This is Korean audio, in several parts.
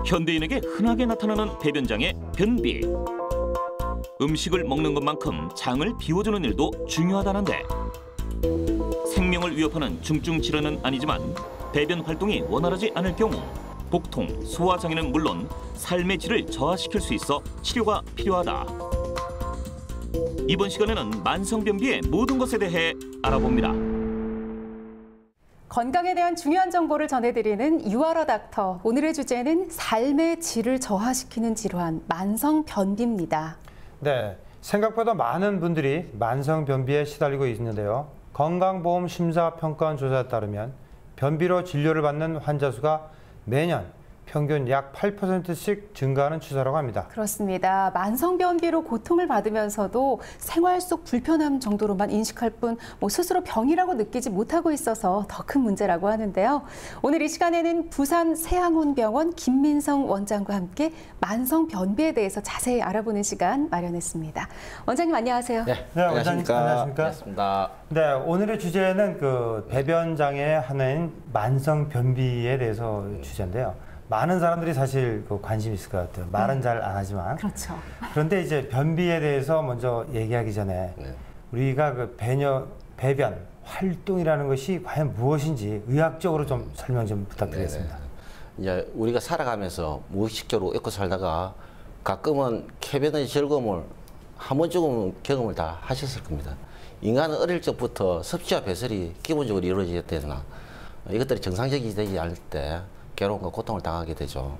현대인에게 흔하게 나타나는 배변장애 변비. 음식을 먹는 것만큼 장을 비워주는 일도 중요하다는데 생명을 위협하는 중증 질환은 아니지만 배변 활동이 원활하지 않을 경우 복통, 소화장애는 물론 삶의 질을 저하시킬 수 있어 치료가 필요하다. 이번 시간에는 만성변비의 모든 것에 대해 알아봅니다. 건강에 대한 중요한 정보를 전해드리는 유아러 닥터. 오늘의 주제는 삶의 질을 저하시키는 질환, 만성변비입니다. 네, 생각보다 많은 분들이 만성변비에 시달리고 있는데요. 건강보험심사평가원 조사에 따르면 변비로 진료를 받는 환자 수가 매년 평균 약 8%씩 증가하는 추세라고 합니다. 그렇습니다. 만성변비로 고통을 받으면서도 생활 속 불편함 정도로만 인식할 뿐 스스로 병이라고 느끼지 못하고 있어서 더 큰 문제라고 하는데요. 오늘 이 시간에는 부산 세항훈병원 김민성 원장과 함께 만성변비에 대해서 자세히 알아보는 시간 마련했습니다. 원장님 안녕하세요. 네, 원장님 안녕하십니까? 반갑습니다. 네, 오늘의 주제는 배변 장애 하나인 만성변비에 대해서 주제인데요. 많은 사람들이 사실 관심이 있을 것 같아요. 말은 잘 안 하지만. 그렇죠. 그런데 이제 변비에 대해서 먼저 얘기하기 전에 우리가 배변 활동이라는 것이 과연 무엇인지 의학적으로 좀 설명 좀 부탁드리겠습니다. 이제 우리가 살아가면서 무의식적으로 잊고 살다가 가끔은 쾌변의 즐거움을 한 번쯤은 경험을 다 하셨을 겁니다. 인간은 어릴 적부터 섭취와 배설이 기본적으로 이루어져야 되나 이것들이 정상적이지 되지 않을 때 괴로움과 고통을 당하게 되죠.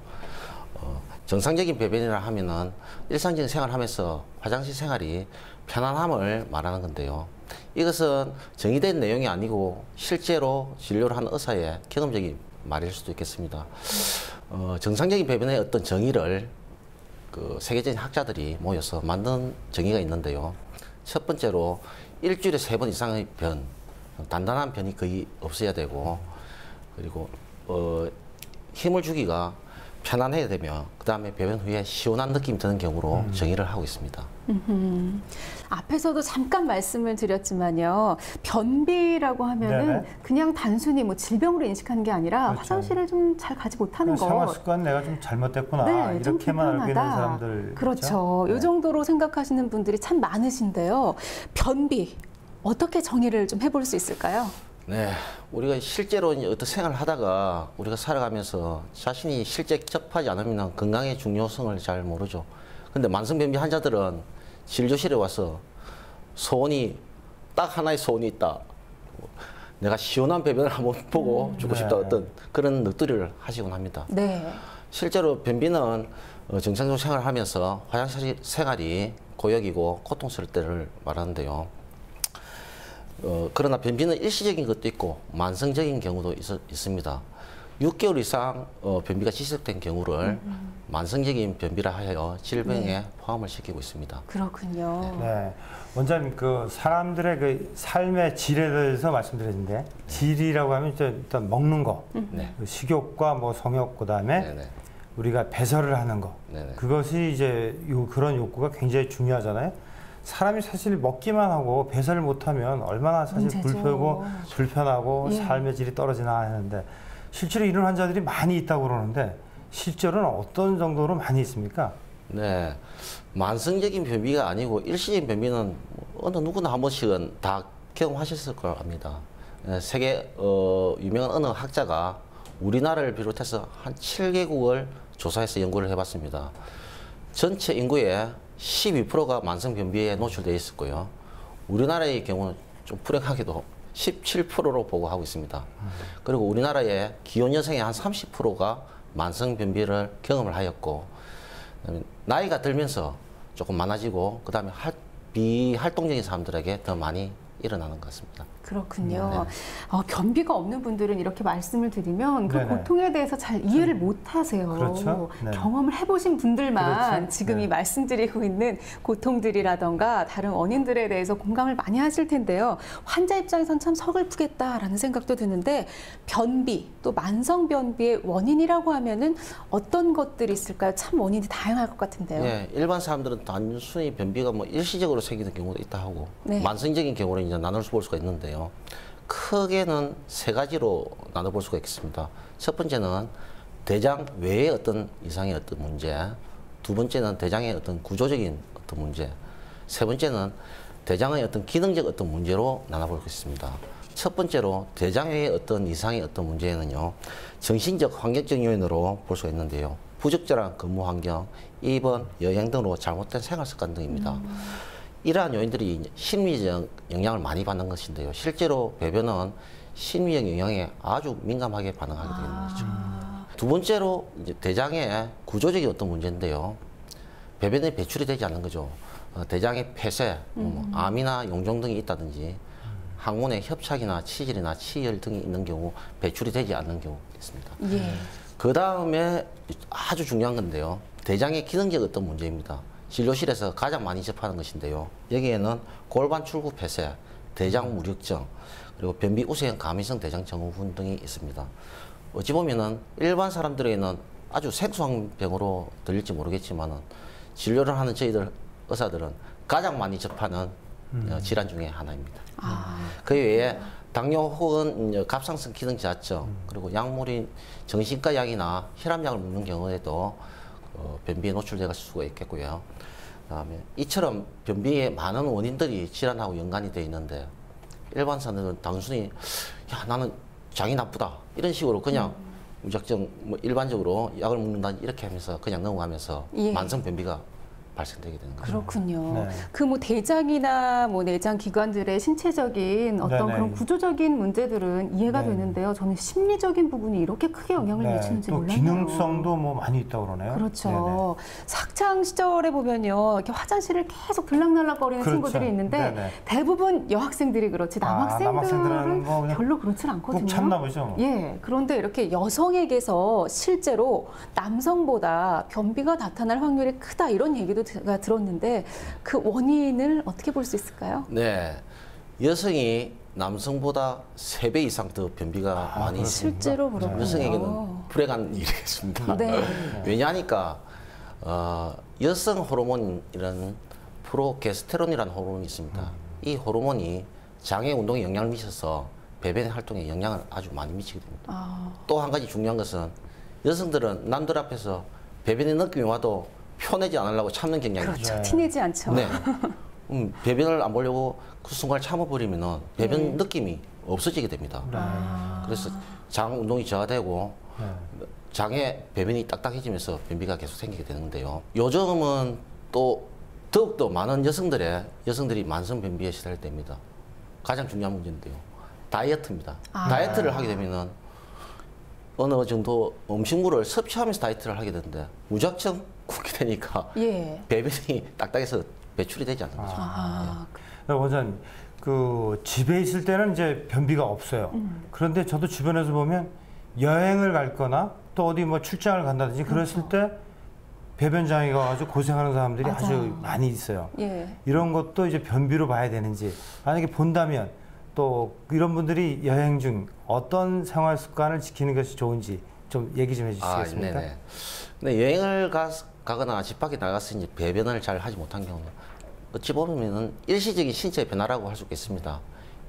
정상적인 배변이라 하면은 일상적인 생활을 하면서 화장실 생활이 편안함을 말하는 건데요. 이것은 정의된 내용이 아니고 실제로 진료를 하는 의사의 경험적인 말일 수도 있겠습니다. 정상적인 배변의 어떤 정의를 세계적인 학자들이 모여서 만든 정의가 있는데요. 첫 번째로 일주일에 3번 이상의 변, 단단한 변이 거의 없어야 되고, 그리고 힘을 주기가 편안해야 되며 그 다음에 배변 후에 시원한 느낌이 드는 경우로 정의를 하고 있습니다. 앞에서도 잠깐 말씀을 드렸지만요. 변비라고 하면은 그냥 단순히 질병으로 인식하는 게 아니라 그렇죠. 화장실을 좀 잘 가지 못하는 거. 생활 습관 내가 좀 잘못됐구나. 네, 이렇게만 알고 있는 사람들. 그렇죠. 이 정도로 생각하시는 분들이 참 많으신데요. 변비 어떻게 정의를 좀 해볼 수 있을까요? 네, 우리가 실제로 어떤 생활을 하다가 우리가 살아가면서 자신이 실제 접하지 않으면 건강의 중요성을 잘 모르죠. 근데 만성변비 환자들은 진료실에 와서 소원이 딱 하나의 소원이 있다. 내가 시원한 배변을 한번 보고 주고 싶다. 어떤 그런 넋두리를 하시곤 합니다. 네. 실제로 변비는 정상적으로 생활을 하면서 화장실 생활이 고역이고 고통스러울 때를 말하는데요. 그러나 변비는 일시적인 것도 있고 만성적인 경우도 있습니다. 6개월 이상 변비가 지속된 경우를 만성적인 변비라 하여 질병에 포함을 시키고 있습니다. 그렇군요. 네, 원장님 사람들의 삶의 질에 대해서 말씀드렸는데 질이라고 하면 일단 먹는 거, 식욕과 성욕 그다음에 우리가 배설을 하는 거, 그것이 이제 그런 욕구가 굉장히 중요하잖아요. 사람이 사실 먹기만 하고 배설을 못하면 얼마나 사실 불편하고 삶의 질이 떨어지나 하는데 실제로 이런 환자들이 많이 있다고 그러는데 실제로는 어떤 정도로 많이 있습니까? 네, 만성적인 변비가 아니고 일시적인 변비는 어느 누구나 한 번씩은 다 경험하셨을 겁니다. 세계 유명한 어느 학자가 우리나라를 비롯해서 한 7개국을 조사해서 연구를 해봤습니다. 전체 인구의 12%가 만성변비에 노출되어 있었고요. 우리나라의 경우는 좀 불행하게도 17%로 보고하고 있습니다. 그리고 우리나라의 기혼 여성의 한 30%가 만성변비를 경험을 하였고, 나이가 들면서 조금 많아지고, 그 다음에 비활동적인 사람들에게 더 많이 일어나는 것 같습니다. 그렇군요. 변비가 없는 분들은 이렇게 말씀을 드리면 그 고통에 대해서 잘 이해를 못 하세요. 그렇죠. 경험을 해보신 분들만 그렇죠. 지금 이 말씀드리고 있는 고통들이라던가 다른 원인들에 대해서 공감을 많이 하실 텐데요. 환자 입장에선 참 서글프겠다라는 생각도 드는데 변비 또 만성변비의 원인이라고 하면은 어떤 것들이 있을까요? 참 원인이 다양할 것 같은데요. 네, 일반 사람들은 단순히 변비가 일시적으로 생기는 경우도 있다 하고 만성적인 경우는 이제 나눌 수가 있는데요. 크게는 3가지로 나눠볼 수가 있겠습니다. 첫 번째는 대장 외의 어떤 이상의 어떤 문제, 두 번째는 대장의 어떤 구조적인 어떤 문제, 세 번째는 대장의 어떤 기능적 어떤 문제로 나눠볼 수 있습니다. 첫 번째로 대장의 어떤 이상의 어떤 문제는요, 정신적 환경적 요인으로 볼 수가 있는데요. 부적절한 근무 환경, 입원, 여행 등으로 잘못된 생활 습관 등입니다. 이러한 요인들이 심리적 영향을 많이 받는 것인데요. 실제로 배변은 심리적 영향에 아주 민감하게 반응하게 되는 거죠. 두 번째로 이제 대장의 구조적인 어떤 문제인데요. 배변에 배출이 되지 않는 거죠. 대장의 폐쇄, 암이나 용종 등이 있다든지 항문에 협착이나 치질이나 치열 등이 있는 경우 배출이 되지 않는 경우가 있습니다. 예. 그 다음에 아주 중요한 건데요. 대장의 기능적 어떤 문제입니다. 진료실에서 가장 많이 접하는 것인데요. 여기에는 골반 출구 폐쇄, 대장 무력증, 그리고 변비 우세형 감염성 대장 증후군 등이 있습니다. 어찌 보면은 일반 사람들에게는 아주 생소한 병으로 들릴지 모르겠지만은 진료를 하는 저희들 의사들은 가장 많이 접하는 질환 중에 하나입니다. 그 외에 당뇨 혹은 갑상선 기능 저하증, 그리고 약물인 정신과 약이나 혈압약을 먹는 경우에도 변비에 노출될 수가 있겠고요. 그다음에 이처럼 변비의 많은 원인들이 질환하고 연관이 되어 있는데 일반 사람들은 단순히 야 나는 장이 나쁘다 이런 식으로 그냥 무작정 뭐 일반적으로 약을 먹는다 이렇게 하면서 그냥 넘어가면서 예. 만성 변비가 발생되게 되는 거죠. 그렇군요. 네. 그 뭐 대장이나 뭐 내장 기관들의 신체적인 어떤 네네. 그런 구조적인 문제들은 이해가 네. 되는데요. 저는 심리적인 부분이 이렇게 크게 영향을 미치는지 또 몰랐네요. 기능성도 뭐 많이 있다고 그러네요. 그렇죠. 학창 시절에 보면요, 이렇게 화장실을 계속 들락날락거리는 그렇죠. 친구들이 있는데 네네. 대부분 여학생들이 그렇지 남학생들은 남학생들은 뭐 그냥 별로 그렇진 않거든요. 꾹 참나 보죠. 예, 그런데 이렇게 여성에게서 실제로 남성보다 변비가 나타날 확률이 크다 이런 얘기도 제가 들었는데 그 원인을 어떻게 볼 수 있을까요? 네, 여성이 남성보다 3배 이상 더 변비가 많이 있습니다. 실제로 그렇군요. 여성에게는 불행한 일이겠습니다. 네. 왜냐하니까 여성 호르몬이라는 프로게스테론이라는 호르몬이 있습니다. 이 호르몬이 장의 운동에 영향을 미쳐서 배변 활동에 영향을 아주 많이 미치게 됩니다. 또 한 가지 중요한 것은 여성들은 남들 앞에서 배변의 느낌이 와도 표내지 않으려고 참는 경향이 있죠. 그렇죠. 티내지 않죠. 네. 배변을 안 보려고 그 순간 참아버리면은 배변 느낌이 없어지게 됩니다. 그래서 장 운동이 저하되고 장에 배변이 딱딱해지면서 변비가 계속 생기게 되는데요. 요즘은 또 더욱더 많은 여성들이 만성 변비에 시달됩니다. 가장 중요한 문제인데요. 다이어트입니다. 다이어트를 하게 되면은 어느 정도 음식물을 섭취하면서 다이어트를 하게 되는데 무작정 굶게 되니까 예. 배변이 딱딱해서 배출이 되지 않는 거죠. 원장님, 그 집에 있을 때는 이제 변비가 없어요. 그런데 저도 주변에서 보면 여행을 갈거나 또 어디 뭐 출장을 간다든지 그랬을 때 배변 장애가 가지고 고생하는 사람들이 맞아요. 아주 많이 있어요. 예. 이런 것도 이제 변비로 봐야 되는지, 만약에 본다면 또 이런 분들이 여행 중 어떤 생활 습관을 지키는 것이 좋은지 좀 얘기 좀 해주시겠습니까? 네네. 근데 여행을 가거나 집 밖에 나가서 이제 배변을 잘 하지 못한 경우는 어찌 보면은 일시적인 신체 변화라고 할 수 있겠습니다.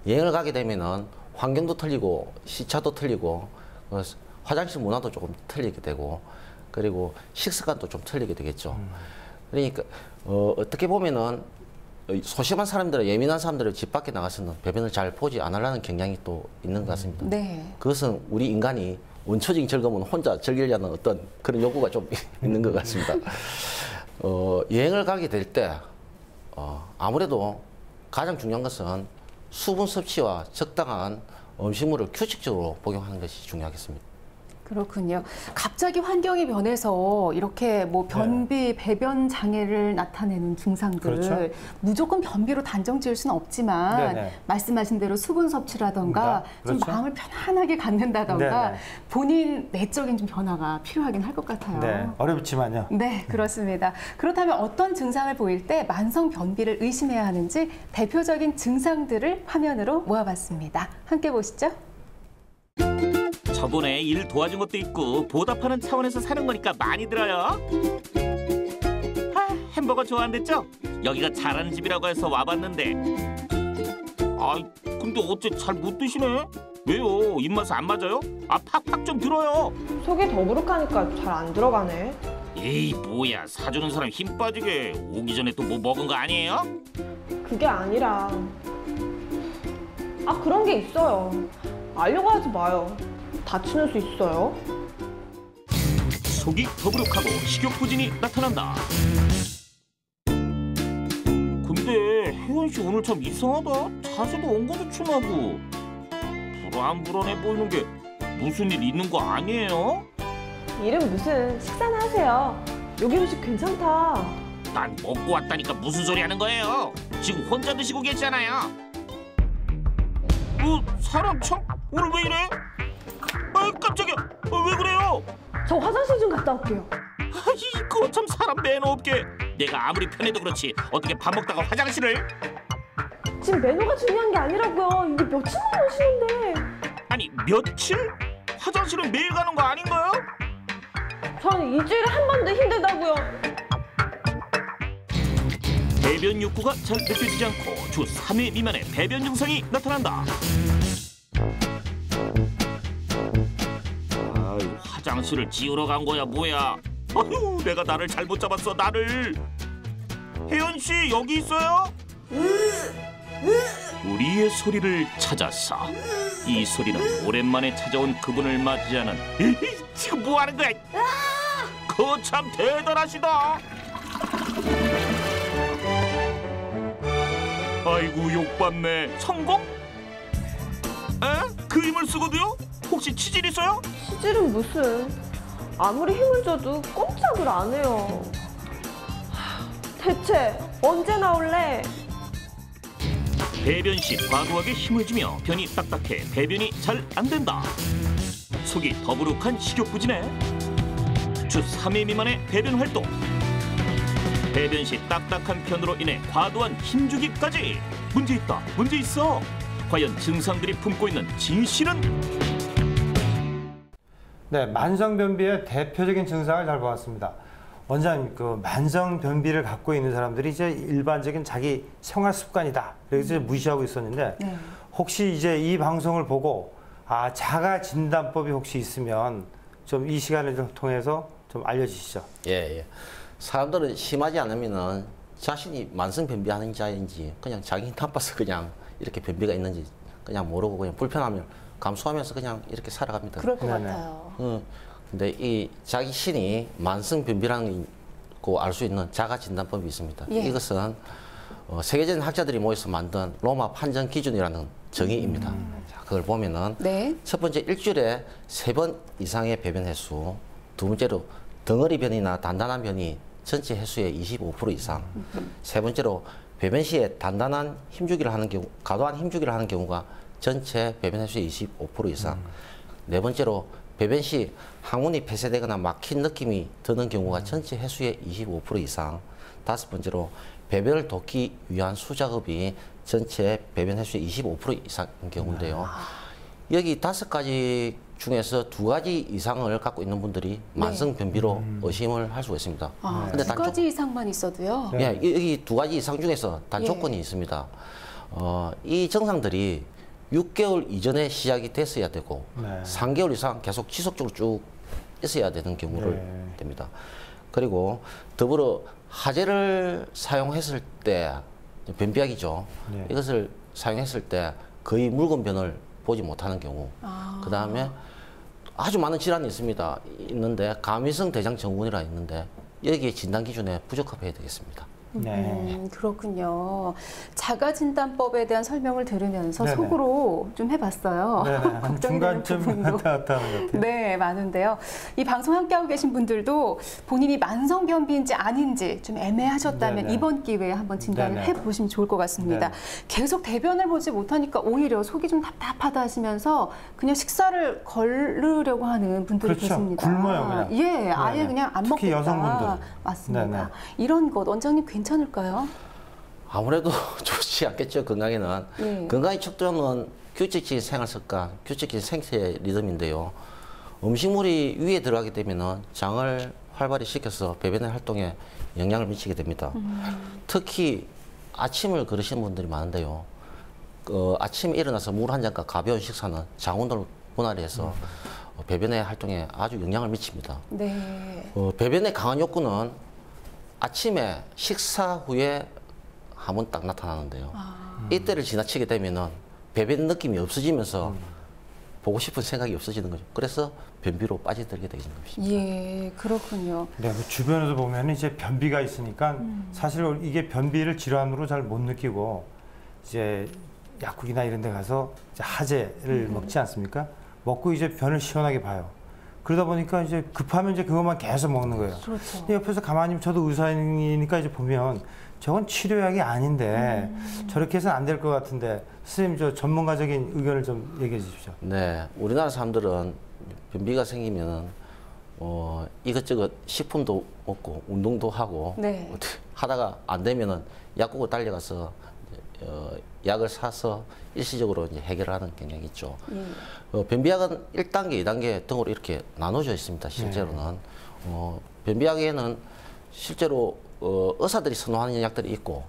여행을 가게 되면은 환경도 틀리고 시차도 틀리고 화장실 문화도 조금 틀리게 되고 그리고 식습관도 좀 틀리게 되겠죠. 그러니까 어떻게 보면은 소심한 사람들은 예민한 사람들은 집 밖에 나가서는 배변을 잘 보지 않으려는 경향이 또 있는 것 같습니다. 네. 그것은 우리 인간이 원초적인 즐거움은 혼자 즐기려는 어떤 그런 욕구가 좀 있는 것 같습니다. 여행을 가게 될 때 아무래도 가장 중요한 것은 수분 섭취와 적당한 음식물을 규칙적으로 복용하는 것이 중요하겠습니다. 그렇군요. 갑자기 환경이 변해서 이렇게 뭐 변비, 배변 장애를 나타내는 증상들 그렇죠. 무조건 변비로 단정 지을 수는 없지만 네네. 말씀하신 대로 수분 섭취라던가 좀 그렇죠. 마음을 편안하게 갖는다던가 네네. 본인 내적인 좀 변화가 필요하긴 할 것 같아요. 네, 어렵지만요. 네, 그렇습니다. 그렇다면 어떤 증상을 보일 때 만성 변비를 의심해야 하는지 대표적인 증상들을 화면으로 모아봤습니다. 함께 보시죠. 저번에 일 도와준 것도 있고 보답하는 차원에서 사는 거니까 많이 들어요. 햄버거 좋아한댔죠? 여기가 잘하는 집이라고 해서 와봤는데 근데 어째 잘 못 드시네? 왜요? 입맛 안 맞아요? 아, 팍팍 좀 들어요. 속이 더부룩하니까 잘 안 들어가네. 에이, 뭐야. 사주는 사람 힘 빠지게. 오기 전에 또 뭐 먹은 거 아니에요? 그게 아니라. 아, 그런 게 있어요. 알려고 하지 마요. 다치는 수 있어요. 속이 더부룩하고 식욕부진이 나타난다. 근데 혜원 씨 오늘 참 이상하다. 자세도 엉거주춤하고 불안불안해 보이는 게 무슨 일 있는 거 아니에요? 일은 무슨 식사나 하세요. 여기 음식 괜찮다. 난 먹고 왔다니까 무슨 소리 하는 거예요? 지금 혼자 드시고 계시잖아요. 사람 참 오늘 왜 이래? 아, 깜짝이야. 왜 그래요? 저 화장실 좀 갔다 올게요. 그거 참 사람 매너 없게. 내가 아무리 편해도 그렇지 어떻게 밥 먹다가 화장실을? 지금 매너가 중요한 게 아니라고요. 이게 며칠만 오시는데. 아니 며칠? 화장실은 매일 가는 거 아닌가요? 저는 일주일에 한 번도 힘들다고요. 배변 욕구가 잘 느껴지지 않고 주 3회 미만의 배변 증상이 나타난다. 아유, 화장실을 지우러 간 거야 뭐야? 아유, 내가 나를 잘못 잡았어 나를. 혜연 씨 여기 있어요? 우리의 소리를 찾았어. 이 소리는 오랜만에 찾아온 그분을 맞이하는. 지금 뭐 하는 거야? 그거 참 대단하시다. 아이고 욕받네. 성공? 에? 그 힘을 쓰고도요? 혹시 치질 있어요? 치질은 무슨. 아무리 힘을 줘도 꼼짝을 안 해요. 대체 언제 나올래? 배변 시 과도하게 힘을 주며 변이 딱딱해 배변이 잘 안 된다. 속이 더부룩한 식욕부진에 주 3회 미만의 배변 활동. 배변 시 딱딱한 편으로 인해 과도한 힘주기까지. 문제 있다. 문제 있어. 과연 증상들이 품고 있는 진실은? 네, 만성변비의 대표적인 증상을 잘 보았습니다. 원장님, 그 만성변비를 갖고 있는 사람들이 이제 일반적인 자기 생활 습관이다. 그래서 무시하고 있었는데 네. 혹시 이제 이 방송을 보고 자가 진단법이 혹시 있으면 좀 이 시간을 좀 통해서 좀 알려주시죠. 예, 예. 사람들은 심하지 않으면은 자신이 만성 변비하는 자인지 그냥 자기 나빠서 그냥 이렇게 변비가 있는지 그냥 모르고 그냥 불편함을 감수하면서 그냥 이렇게 살아갑니다. 그럴 것 네네. 같아요. 근데 이 자기 신이 만성 변비라는 거 알 수 있는 자가 진단법이 있습니다. 예. 이것은 세계적인 학자들이 모여서 만든 로마 판정 기준이라는 정의입니다. 자, 그걸 보면은 네. 첫 번째 일주일에 3번 이상의 배변 횟수, 두 번째로 덩어리 변이나 단단한 변이 전체 횟수의 25% 이상, 세 번째로 배변 시에 단단한 힘주기를 하는 경우, 과도한 힘주기를 하는 경우가 전체 배변 횟수의 25% 이상, 네 번째로 배변 시 항문이 폐쇄되거나 막힌 느낌이 드는 경우가 전체 횟수의 25% 이상, 다섯 번째로 배변을 돕기 위한 수작업이 전체 배변 횟수의 25% 이상인 경우인데요. 여기 5가지 중에서 2가지 이상을 갖고 있는 분들이 만성 변비로 의심을 할 수가 있습니다. 두 가지 이상만 있어도요. 예, 여기 2가지 이상 중에서 단 예. 조건이 있습니다. 이 증상들이 6개월 이전에 시작이 됐어야 되고 네. 3개월 이상 계속 지속적으로 쭉 있어야 되는 경우를 됩니다. 그리고 더불어 하제를 사용했을 때 변비약이죠. 네. 이것을 사용했을 때 거의 묽은 변을 보지 못하는 경우. 그 다음에 아주 많은 질환이 있는데 감위성 대장 증후군이라 있는데 여기에 진단 기준에 부적합해야 되겠습니다. 네. 그렇군요. 자가진단법에 대한 설명을 들으면서 네네. 속으로 좀 해봤어요. 네네. 걱정이 되는 중간쯤 부분도 왔다 갔다 하는 것 같아요. 네, 많은데요. 이 방송 함께하고 계신 분들도 본인이 만성변비인지 아닌지 좀 애매하셨다면 네네. 이번 기회에 한번 진단을 네네. 해보시면 좋을 것 같습니다. 네네. 계속 대변을 보지 못하니까 오히려 속이 좀 답답하다 하시면서 그냥 식사를 거르려고 하는 분들이 그렇죠. 계십니다. 굶어요, 그냥. 예, 아예 네네. 그냥 안 특히 먹겠다. 여성분들. 맞습니다. 네네. 이런 것 원장님 괜찮을까요? 아무래도 좋지 않겠죠, 건강에는. 네. 건강의 척도는 규칙적인 생활 습관, 규칙적인 생체 리듬인데요. 음식물이 위에 들어가게 되면 장을 활발히 시켜서 배변의 활동에 영향을 미치게 됩니다. 특히 아침을 거르시는 분들이 많은데요. 아침에 일어나서 물 한 잔과 가벼운 식사는 장운동을 분할해서 배변의 활동에 아주 영향을 미칩니다. 네. 배변의 강한 욕구는 아침에 식사 후에 한 번 딱 나타나는데요. 이때를 지나치게 되면은 배변 느낌이 없어지면서 보고 싶은 생각이 없어지는 거죠. 그래서 변비로 빠져들게 되는 것입니다. 예, 그렇군요. 네, 그 주변에서 보면 이제 변비가 있으니까 사실 이게 변비를 질환으로 잘 못 느끼고 이제 약국이나 이런 데 가서 이제 하재를 먹지 않습니까? 먹고 이제 변을 시원하게 봐요. 그러다 보니까 이제 급하면 이제 그것만 계속 먹는 거예요. 그렇죠. 근데 옆에서 가만히 저도 의사이니까 이제 보면 저건 치료약이 아닌데 저렇게 해서는 안 될 것 같은데 선생님 저 전문가적인 의견을 좀 얘기해 주십시오. 네, 우리나라 사람들은 변비가 생기면 이것저것 식품도 먹고 운동도 하고 네. 하다가 안 되면은 약국을 달려가서 약을 사서 일시적으로 이제 해결하는 경향이 있죠. 변비약은 1단계, 2단계 등으로 이렇게 나눠져 있습니다. 실제로는 변비약에는 실제로 의사들이 선호하는 약들이 있고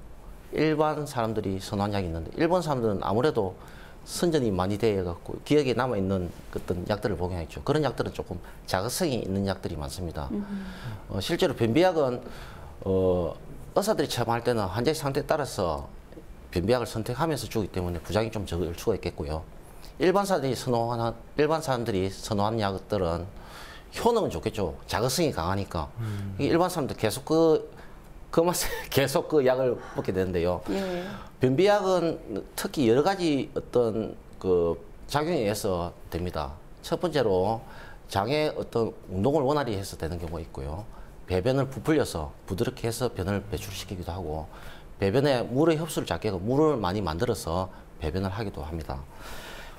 일반 사람들이 선호하는 약이 있는데 일반 사람들은 아무래도 선전이 많이 되어 갖고 기억에 남아 있는 어떤 약들을 복용했죠. 그런 약들은 조금 자극성이 있는 약들이 많습니다. 실제로 변비약은 의사들이 처방할 때는 환자의 상태에 따라서 변비약을 선택하면서 주기 때문에 부작용이 좀 적을 수가 있겠고요. 일반 사람들이 선호하는 약들은 효능은 좋겠죠. 자극성이 강하니까 일반 사람들 계속 계속 그 약을 먹게 되는데요. 예. 변비약은 특히 여러 가지 어떤 그 작용에 의해서 됩니다. 첫 번째로 장의 어떤 운동을 원활히 해서 되는 경우가 있고요. 배변을 부풀려서 부드럽게 해서 변을 배출시키기도 하고 배변에 물의 흡수를 작게 하고 물을 많이 만들어서 배변을 하기도 합니다.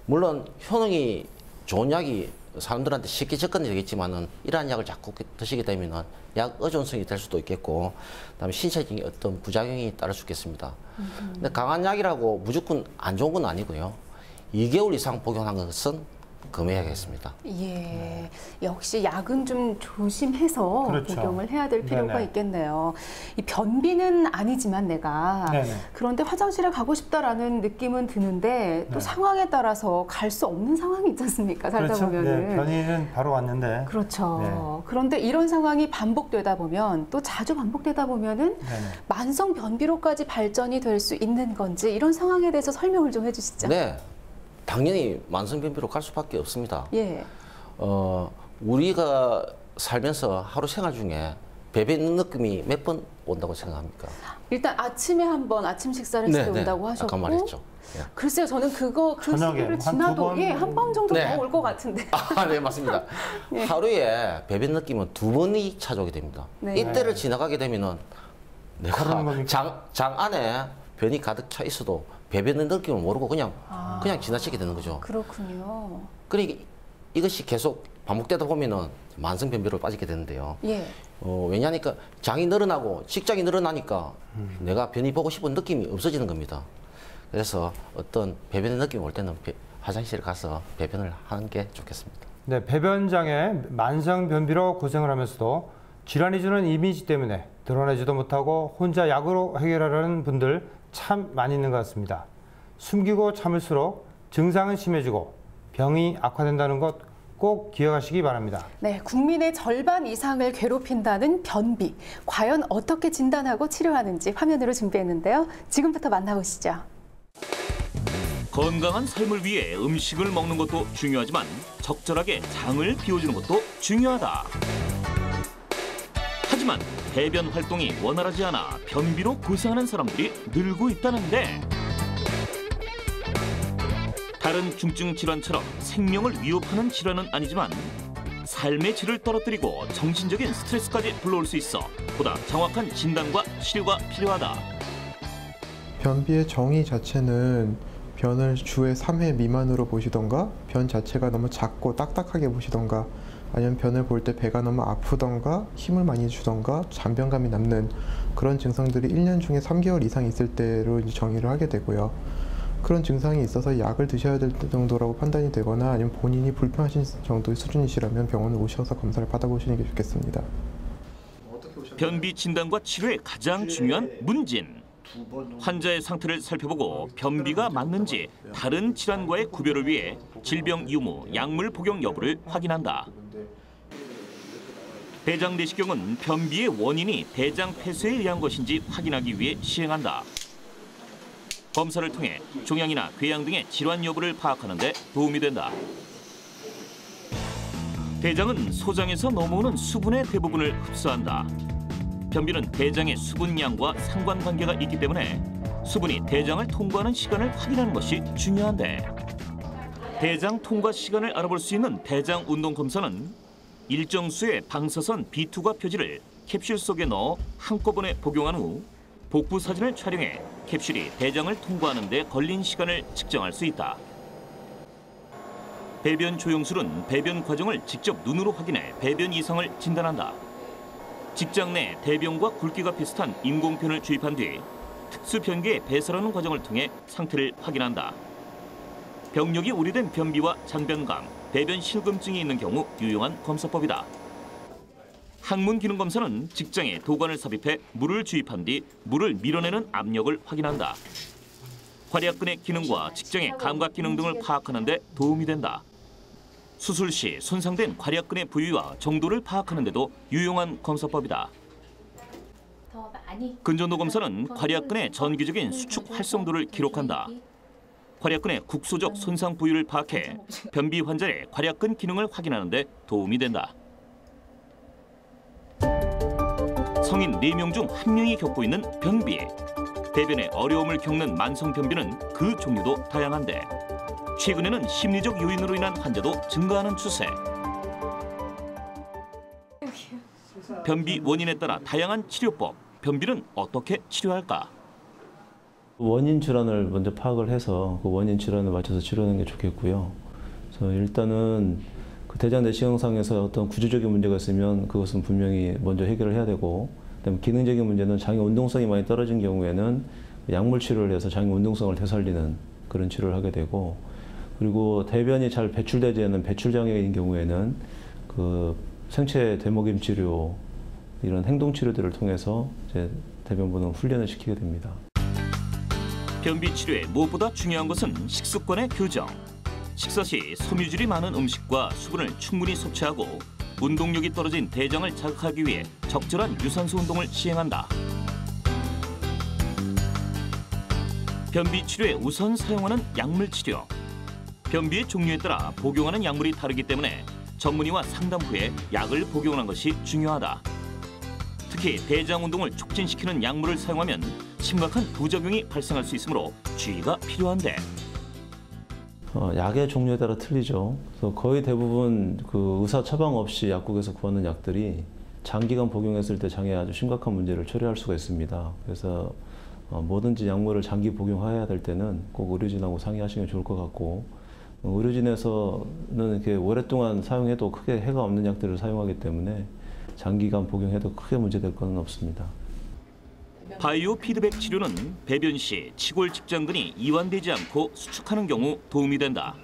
물론 효능이 좋은 약이 사람들한테 쉽게 접근이 되겠지만은 이러한 약을 자꾸 드시게 되면은 약 의존성이 될 수도 있겠고, 그다음에 신체적인 어떤 부작용이 따를 수 있겠습니다. 근데 강한 약이라고 무조건 안 좋은 건 아니고요. 2개월 이상 복용한 것은 금해야겠습니다. 예, 역시 약은 좀 조심해서 그렇죠. 복용을 해야 될 필요가 네네. 있겠네요. 이 변비는 아니지만 내가 네네. 그런데 화장실에 가고 싶다라는 느낌은 드는데 또 네. 상황에 따라서 갈 수 없는 상황이 있지 않습니까? 살다 그렇죠. 보면은. 네, 변이는 바로 왔는데. 그렇죠. 네. 그런데 이런 상황이 반복되다 보면 또 자주 반복되다 보면은 네네. 만성 변비로까지 발전이 될 수 있는 건지 이런 상황에 대해서 설명을 좀 해주시죠. 네, 당연히 만성변비로 갈 수밖에 없습니다. 예. 우리가 살면서 하루 생활 중에 배변 느낌이 몇 번 온다고 생각합니까? 일단 아침에 한번 아침 식사를 했을 때 온다고 하셨고. 아까 말했죠. 예. 글쎄요, 저는 그 저녁에 시기를 한 지나도 두 번? 예, 한 번 정도 네. 더 올 것 같은데. 아, 네, 맞습니다. 하루에 배변 느낌은 2번이 찾아오게 됩니다. 네. 이때를 지나가게 되면은 그러는 내가 겁니까? 장 안에 변이 가득 차 있어도 배변의 느낌을 모르고 그냥 지나치게 되는 거죠. 그렇군요. 그러니까 이것이 계속 반복되다 보면은 만성 변비로 빠지게 되는데요. 예. 왜냐하니까 장이 늘어나고 직장이 늘어나니까 내가 변이 보고 싶은 느낌이 없어지는 겁니다. 그래서 어떤 배변의 느낌이 올 때는 화장실에 가서 배변을 하는 게 좋겠습니다. 네, 배변장애 만성 변비로 고생을 하면서도 질환이 주는 이미지 때문에 드러내지도 못하고 혼자 약으로 해결하려는 분들 참 많이 있는 것 같습니다. 숨기고 참을수록 증상은 심해지고 병이 악화된다는 것 꼭 기억하시기 바랍니다. 네, 국민의 절반 이상을 괴롭힌다는 변비. 과연 어떻게 진단하고 치료하는지 화면으로 준비했는데요. 지금부터 만나보시죠. 건강한 삶을 위해 음식을 먹는 것도 중요하지만 적절하게 장을 비워주는 것도 중요하다. 하지만 배변 활동이 원활하지 않아 변비로 고생하는 사람들이 늘고 있다는데 다른 중증 질환처럼 생명을 위협하는 질환은 아니지만 삶의 질을 떨어뜨리고 정신적인 스트레스까지 불러올 수 있어 보다 정확한 진단과 치료가 필요하다. 변비의 정의 자체는 변을 주에 3회 미만으로 보시던가 변 자체가 너무 작고 딱딱하게 보시던가 아니면 변을 볼 때 배가 너무 아프던가 힘을 많이 주던가 잔변감이 남는 그런 증상들이 1년 중에 3개월 이상 있을 때로 이제 정의를 하게 되고요. 그런 증상이 있어서 약을 드셔야 될 정도라고 판단이 되거나 아니면 본인이 불편하신 정도의 수준이시라면 병원에 오셔서 검사를 받아보시는 게 좋겠습니다. 변비 진단과 치료의 가장 중요한 문진. 환자의 상태를 살펴보고 변비가 맞는지 다른 질환과의 구별을 위해 질병 유무, 약물 복용 여부를 확인한다. 대장 내시경은 변비의 원인이 대장 폐쇄에 의한 것인지 확인하기 위해 시행한다. 검사를 통해 종양이나 궤양 등의 질환 여부를 파악하는 데 도움이 된다. 대장은 소장에서 넘어오는 수분의 대부분을 흡수한다. 변비는 대장의 수분량과 상관관계가 있기 때문에 수분이 대장을 통과하는 시간을 확인하는 것이 중요한데, 대장 통과 시간을 알아볼 수 있는 대장 운동 검사는 일정 수의 방사선 B2가 표지를 캡슐 속에 넣어 한꺼번에 복용한 후 복부 사진을 촬영해 캡슐이 대장을 통과하는 데 걸린 시간을 측정할 수 있다. 배변 조영술은 배변 과정을 직접 눈으로 확인해 배변 이상을 진단한다. 직장 내 대변과 굵기가 비슷한 인공편을 주입한 뒤 특수 변기에 배설하는 과정을 통해 상태를 확인한다. 병력이 오래된 변비와 잔변감, 배변 실금증이 있는 경우 유용한 검사법이다. 항문 기능 검사는 직장에 도관을 삽입해 물을 주입한 뒤 물을 밀어내는 압력을 확인한다. 괄약근의 기능과 직장의 감각 기능 등을 파악하는 데 도움이 된다. 수술 시 손상된 괄약근의 부위와 정도를 파악하는 데도 유용한 검사법이다. 근전도 검사는 괄약근의 전기적인 수축 활성도를 기록한다. 괄약근의 국소적 손상 부위를 파악해 변비 환자의 괄약근 기능을 확인하는 데 도움이 된다. 성인 4명 중 1명이 겪고 있는 변비. 배변에 어려움을 겪는 만성 변비는 그 종류도 다양한데 최근에는 심리적 요인으로 인한 환자도 증가하는 추세. 변비 원인에 따라 다양한 치료법, 변비는 어떻게 치료할까? 원인 질환을 먼저 파악을 해서 그 원인 질환을 맞춰서 치료하는 게 좋겠고요. 그래서 일단은 그 대장 내시경상에서 어떤 구조적인 문제가 있으면 그것은 분명히 먼저 해결을 해야 되고, 그다음에 기능적인 문제는 장의 운동성이 많이 떨어진 경우에는 약물 치료를 해서 장의 운동성을 되살리는 그런 치료를 하게 되고, 그리고 대변이 잘 배출되지 않는 배출 장애인 경우에는 그 생체 대목임 치료, 이런 행동 치료들을 통해서 이제 대변 본능 훈련을 시키게 됩니다. 변비 치료에 무엇보다 중요한 것은 식습관의 교정. 식사 시 섬유질이 많은 음식과 수분을 충분히 섭취하고 운동력이 떨어진 대장을 자극하기 위해 적절한 유산소 운동을 시행한다. 변비 치료에 우선 사용하는 약물 치료. 변비의 종류에 따라 복용하는 약물이 다르기 때문에 전문의와 상담 후에 약을 복용하는 것이 중요하다. 특히 대장 운동을 촉진시키는 약물을 사용하면 심각한 부작용이 발생할 수 있으므로 주의가 필요한데, 약의 종류에 따라 틀리죠. 그래서 거의 대부분 그 의사 처방 없이 약국에서 구하는 약들이 장기간 복용했을 때 장에 아주 심각한 문제를 초래할 수가 있습니다. 그래서 뭐든지 약물을 장기 복용해야 될 때는 꼭 의료진하고 상의하시면 좋을 것 같고, 의료진에서는 이렇게 오랫동안 사용해도 크게 해가 없는 약들을 사용하기 때문에 장기간 복용해도 크게 문제될 것은 없습니다. 바이오 피드백 치료는 배변 시 치골 직장근이 이완되지 않고 수축하는 경우 도움이 된다.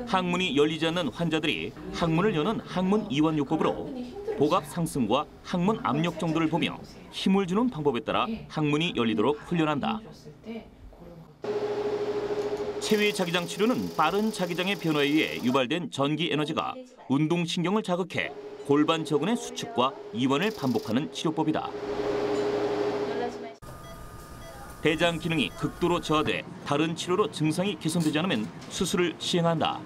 항문이 열리지 않는 환자들이 항문을 여는 항문 이완요법으로 복압 상승과 항문 압력 정도를 보며 힘을 주는 방법에 따라 항문이 열리도록 훈련한다. 체외 자기장 치료는 빠른 자기장의 변화에 의해 유발된 전기 에너지가 운동신경을 자극해 골반 저근의 수축과 이완을 반복하는 치료법이다. 대장 기능이 극도로 저하돼 다른 치료로 증상이 개선되지 않으면 수술을 시행한다.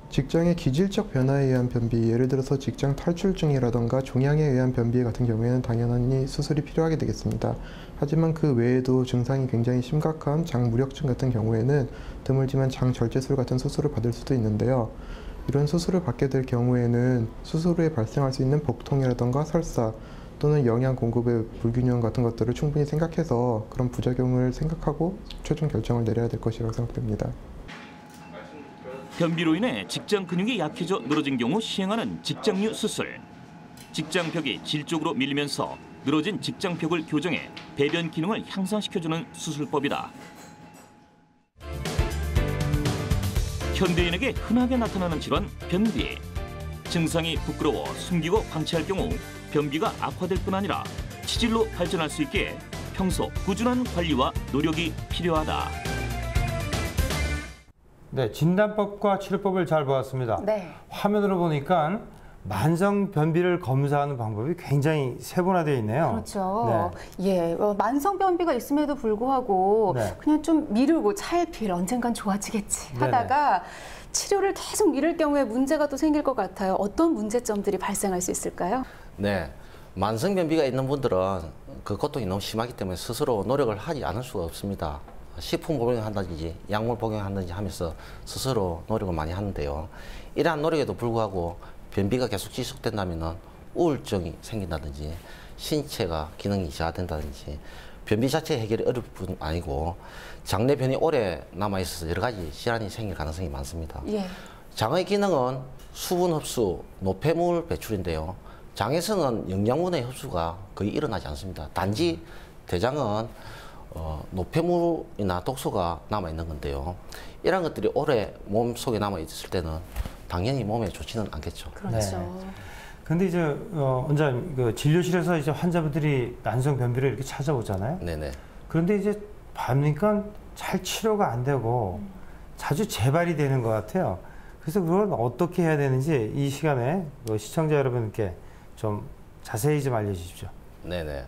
직장의 기질적 변화에 의한 변비, 예를 들어서 직장 탈출증이라던가 종양에 의한 변비 같은 경우에는 당연히 수술이 필요하게 되겠습니다. 하지만 그 외에도 증상이 굉장히 심각한 장무력증 같은 경우에는 드물지만 장절제술 같은 수술을 받을 수도 있는데요. 이런 수술을 받게 될 경우에는 수술 후에 발생할 수 있는 복통이라던가 설사 또는 영양 공급의 불균형 같은 것들을 충분히 생각해서 그런 부작용을 생각하고 최종 결정을 내려야 될 것이라고 생각됩니다. 변비로 인해 직장 근육이 약해져 늘어진 경우 시행하는 직장류 수술. 직장벽이 질 쪽으로 밀리면서 늘어진 직장벽을 교정해 배변 기능을 향상시켜주는 수술법이다. 현대인에게 흔하게 나타나는 질환, 변비. 증상이 부끄러워 숨기고 방치할 경우 변비가 악화될 뿐 아니라 치질로 발전할 수 있기에 평소 꾸준한 관리와 노력이 필요하다. 네, 진단법과 치료법을 잘 보았습니다. 네. 화면으로 보니까 만성 변비를 검사하는 방법이 굉장히 세분화되어 있네요. 그렇죠. 예, 만성 변비가 있음에도 불구하고 네. 그냥 좀 미루고 차일피일 언젠간 좋아지겠지 하다가 치료를 계속 미룰 경우에 문제가 또 생길 것 같아요. 어떤 문제점들이 발생할 수 있을까요? 네, 만성변비가 있는 분들은 그 고통이 너무 심하기 때문에 스스로 노력을 하지 않을 수가 없습니다. 식품 복용한다든지 약물 복용한다든지 하면서 스스로 노력을 많이 하는데요. 이러한 노력에도 불구하고 변비가 계속 지속된다면 우울증이 생긴다든지 신체가 기능이 저하된다든지 변비 자체 해결이 어려울 뿐 아니고 장내변이 오래 남아있어서 여러 가지 질환이 생길 가능성이 많습니다. 예. 장의 기능은 수분 흡수, 노폐물 배출인데요. 장에서는 영양분의 흡수가 거의 일어나지 않습니다. 단지 대장은 노폐물이나 독소가 남아있는 건데요. 이런 것들이 오래 몸속에 남아있을 때는 당연히 몸에 좋지는 않겠죠. 그렇죠. 네. 근데 이제 원장님 그 진료실에서 이제 환자분들이 만성 변비를 이렇게 찾아오잖아요. 네네. 그런데 이제 보니까 잘 치료가 안 되고 자주 재발이 되는 것 같아요. 그래서 그걸 어떻게 해야 되는지 이 시간에 시청자 여러분께 좀 자세히 좀 알려주십시오. 네네.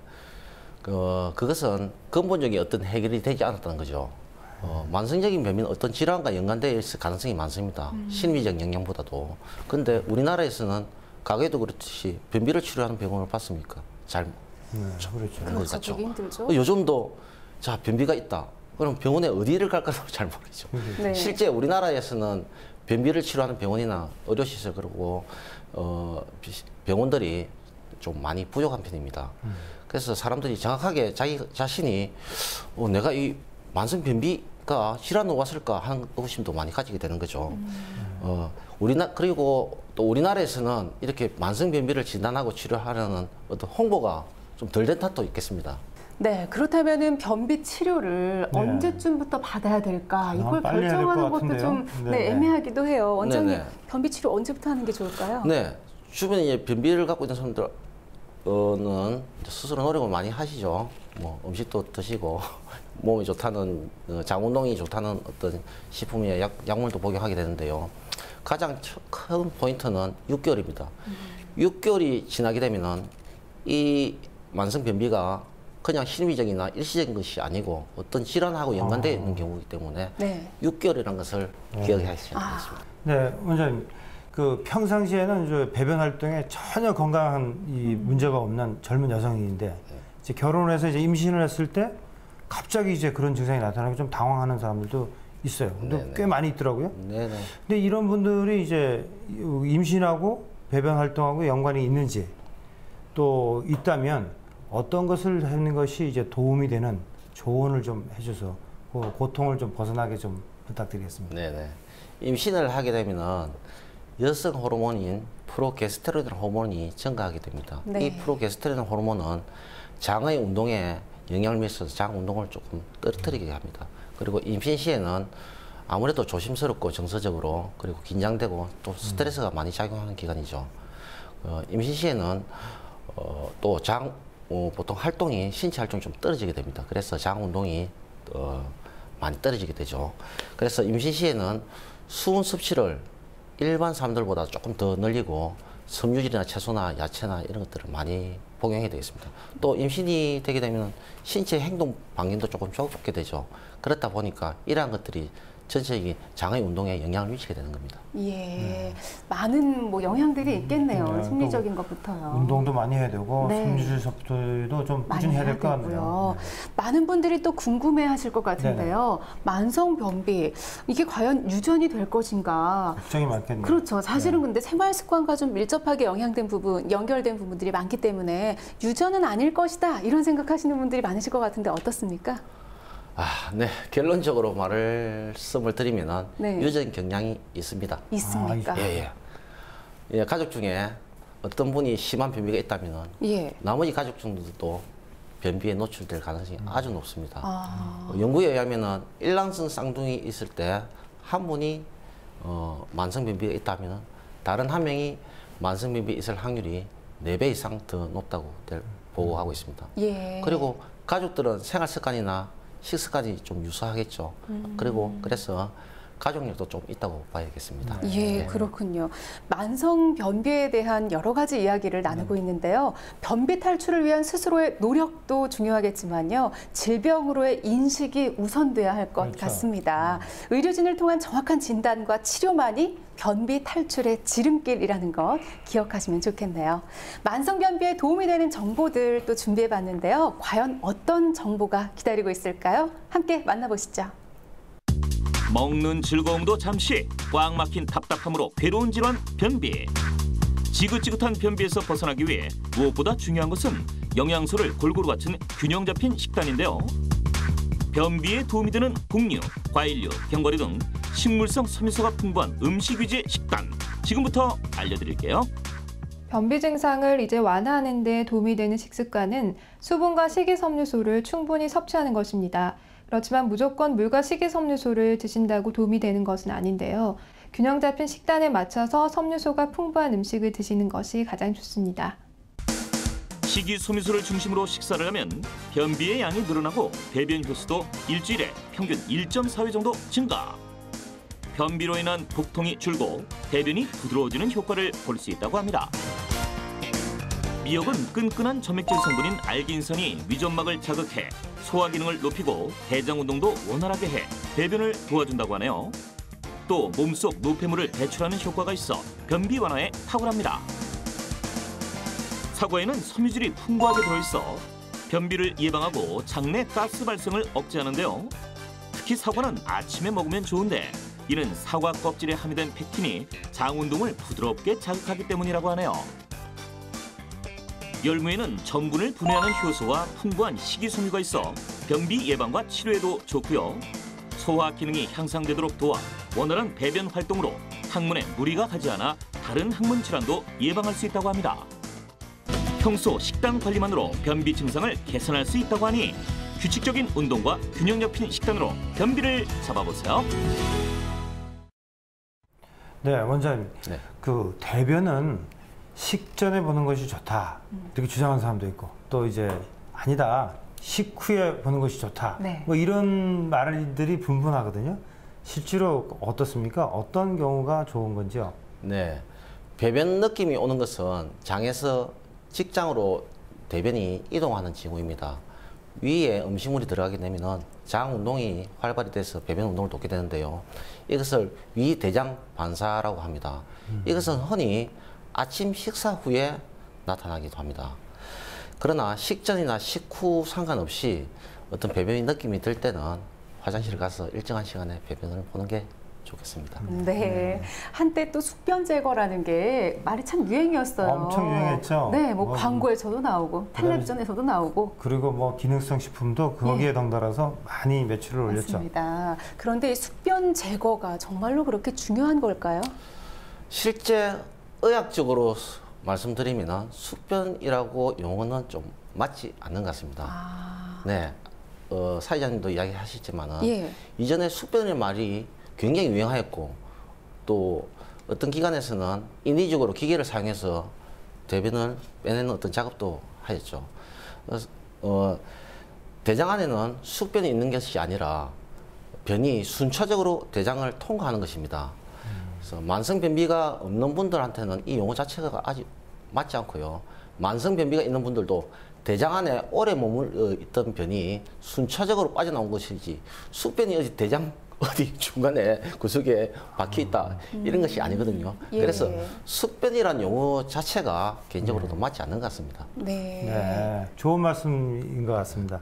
그것은 근본적인 어떤 해결이 되지 않았다는 거죠. 만성적인 변비는 어떤 질환과 연관되어 있을 가능성이 많습니다. 심리적 영향보다도. 근데 우리나라에서는 가게도 그렇듯이 변비를 치료하는 병원을 봤습니까? 잘 그렇죠. 그렇죠. 되게 힘들죠. 요즘도 자 변비가 있다. 그럼 병원에 어디를 갈까도 잘 모르죠. 네. 실제 우리나라에서는 변비를 치료하는 병원이나 의료시설 그리고 병원들이 좀 많이 부족한 편입니다. 그래서 사람들이 정확하게 자기 자신이 내가 이 만성 변비가 질환으로 왔을까 하는 의구심도 많이 가지게 되는 거죠. 그리고 또 우리나라에서는 이렇게 만성 변비를 진단하고 치료하려는 어떤 홍보가 좀 덜 된 탓도 있겠습니다. 네, 그렇다면은 변비 치료를 네. 언제쯤부터 받아야 될까? 이걸 빨리 해야 될것 결정하는 것도 좀 같은데요? 네, 네. 애매하기도 해요. 원장님, 네네. 변비 치료 언제부터 하는 게 좋을까요? 네, 주변에 이제 변비를 갖고 있는 사람들은 스스로 노력을 많이 하시죠. 뭐 음식도 드시고 몸이 좋다는 장 운동이 좋다는 어떤 식품이나 약물도 복용하게 되는데요. 가장 큰 포인트는 6개월입니다. 6개월이 지나게 되면은 이 만성 변비가 그냥 심리적이나 일시적인 것이 아니고 어떤 질환하고 연관되어 있는 경우이기 때문에 네. 6개월이라는 것을 기억하셔야 되겠습니다. 네, 원장님. 그 평상시에는 저 배변 활동에 전혀 건강한 이 문제가 없는 젊은 여성인데 이제 결혼을 해서 이제 임신을 했을 때 갑자기 이제 그런 증상이 나타나고 좀 당황하는 사람들도 있어요. 근데 네네. 꽤 많이 있더라고요. 네네. 근데 이런 분들이 이제 임신하고 배변 활동하고 연관이 있는지 또 있다면 어떤 것을 하는 것이 이제 도움이 되는 조언을 좀 해줘서 그 고통을 좀 벗어나게 좀 부탁드리겠습니다. 네네. 임신을 하게 되면은 여성 호르몬인 프로게스테론 호르몬이 증가하게 됩니다. 네. 이 프로게스테론 호르몬은 장의 운동에 영향을 미쳐서 장 운동을 조금 떨어뜨리게 합니다. 그리고 임신 시에는 아무래도 조심스럽고 정서적으로 그리고 긴장되고 또 스트레스가 많이 작용하는 기간이죠. 임신 시에는 또 보통 활동이 신체 활동이 좀 떨어지게 됩니다. 그래서 장 운동이 많이 떨어지게 되죠. 그래서 임신 시에는 수분 섭취를 일반 사람들보다 조금 더 늘리고 섬유질이나 채소나 야채나 이런 것들을 많이 복용해야 되겠습니다. 또 임신이 되게 되면 신체 행동 반경도 조금 좁게 되죠. 그렇다 보니까 이러한 것들이 전체적인 장의 운동에 영향을 미치게 되는 겁니다. 예, 많은 뭐 영향들이 있겠네요. 네, 심리적인 것부터요. 운동도 많이 해야 되고 네. 섬유질 섭취도 좀 많이 꾸준히 해야 해야 될 것 같네요. 되고요. 많은 분들이 또 궁금해하실 것 같은데요. 만성 변비 이게 과연 유전이 될 것인가? 걱정이 많겠네요. 그렇죠. 사실은 근데 생활 습관과 좀 밀접하게 연결된 부분들이 많기 때문에 유전은 아닐 것이다 이런 생각하시는 분들이 많으실 것 같은데 어떻습니까? 네. 결론적으로 말씀을 드리면은 네. 유전 경향이 있습니다. 있습니까? 예, 가족 중에 어떤 분이 심한 변비가 있다면은 예. 나머지 가족 중들도 변비에 노출될 가능성이 아주 높습니다. 아, 연구에 의하면은 일란성 쌍둥이 있을 때 한 분이 만성 변비가 있다면은 다른 한 명이 만성 변비 있을 확률이 4배 이상 더 높다고 보고하고 있습니다. 예. 그리고 가족들은 생활 습관이나 식습관이 좀 유사하겠죠. 그리고 그래서 가족력도 좀 있다고 봐야겠습니다. 예, 네. 그렇군요. 만성 변비에 대한 여러 가지 이야기를 나누고 있는데요. 변비 탈출을 위한 스스로의 노력도 중요하겠지만요. 질병으로의 인식이 우선돼야 할 것 그렇죠. 같습니다. 의료진을 통한 정확한 진단과 치료만이 변비 탈출의 지름길이라는 것 기억하시면 좋겠네요. 만성 변비에 도움이 되는 정보들 또 준비해봤는데요. 과연 어떤 정보가 기다리고 있을까요? 함께 만나보시죠. 먹는 즐거움도 잠시, 꽉 막힌 답답함으로 괴로운 질환 변비. 지긋지긋한 변비에서 벗어나기 위해 무엇보다 중요한 것은 영양소를 골고루 갖춘 균형 잡힌 식단인데요. 변비에 도움이 되는 곡류, 과일류, 견과류 등 식물성 섬유소가 풍부한 음식 위주의 식단. 지금부터 알려드릴게요. 변비 증상을 이제 완화하는 데 도움이 되는 식습관은 수분과 식이섬유소를 충분히 섭취하는 것입니다. 그렇지만 무조건 물과 식이섬유소를 드신다고 도움이 되는 것은 아닌데요. 균형 잡힌 식단에 맞춰서 섬유소가 풍부한 음식을 드시는 것이 가장 좋습니다. 식이섬유소를 중심으로 식사를 하면 변비의 양이 늘어나고 배변 효수도 일주일에 평균 1.4회 정도 증가. 변비로 인한 복통이 줄고 배변이 부드러워지는 효과를 볼 수 있다고 합니다. 미역은 끈끈한 점액질 성분인 알긴산이 위점막을 자극해 소화 기능을 높이고 대장 운동도 원활하게 해 배변을 도와준다고 하네요. 또 몸속 노폐물을 배출하는 효과가 있어 변비 완화에 탁월합니다. 사과에는 섬유질이 풍부하게 들어있어 변비를 예방하고 장내 가스 발생을 억제하는데요. 특히 사과는 아침에 먹으면 좋은데 이는 사과 껍질에 함유된 펙틴이 장 운동을 부드럽게 자극하기 때문이라고 하네요. 열무에는 전분을 분해하는 효소와 풍부한 식이섬유가 있어 변비 예방과 치료에도 좋고요. 소화 기능이 향상되도록 도와 원활한 배변 활동으로 항문에 무리가 가지 않아 다른 항문 질환도 예방할 수 있다고 합니다. 평소 식단 관리만으로 변비 증상을 개선할 수 있다고 하니 규칙적인 운동과 균형 잡힌 식단으로 변비를 잡아보세요. 네, 원장님. 네. 그 대변은 식전에 보는 것이 좋다. 이렇게 주장하는 사람도 있고, 또 이제 아니다. 식후에 보는 것이 좋다. 네. 뭐 이런 말들이 분분하거든요. 실제로 어떻습니까? 어떤 경우가 좋은 건지요? 네. 배변 느낌이 오는 것은 장에서 직장으로 대변이 이동하는 징후입니다. 위에 음식물이 들어가게 되면 장 운동이 활발히 돼서 배변 운동을 돕게 되는데요. 이것을 위대장 반사라고 합니다. 이것은 흔히 아침 식사 후에 나타나기도 합니다. 그러나 식전이나 식후 상관없이 어떤 배변의 느낌이 들 때는 화장실을 가서 일정한 시간에 배변을 보는 게 좋겠습니다. 네. 한때 또 숙변 제거라는 게 말이 참 유행이었어요. 엄청 유행했죠. 네, 뭐 뭐, 광고에서도 나오고 텔레비전에서도 나오고. 그리고 뭐 기능성 식품도 거기에 덩달아서 많이 매출을 올렸죠. 맞습니다. 그런데 이 숙변 제거가 정말로 그렇게 중요한 걸까요? 실제 의학적으로 말씀드리면 숙변이라고 용어는 좀 맞지 않는 것 같습니다. 네, 사회자님도 이야기하셨지만은 예. 이전에 숙변이라는 말이 굉장히 유행하였고 또 어떤 기관에서는 인위적으로 기계를 사용해서 대변을 빼내는 어떤 작업도 하였죠. 대장 안에는 숙변이 있는 것이 아니라 변이 순차적으로 대장을 통과하는 것입니다. 그래서 만성 변비가 없는 분들한테는 이 용어 자체가 아직 맞지 않고요. 만성 변비가 있는 분들도 대장 안에 오래 머물러 있던 변이 순차적으로 빠져나온 것이지 숙변이 어디 대장 어디 중간에 구석에 박혀 있다 이런 것이 아니거든요. 예. 그래서 숙변이라는 용어 자체가 개인적으로도 맞지 않는 것 같습니다. 네. 네, 좋은 말씀인 것 같습니다.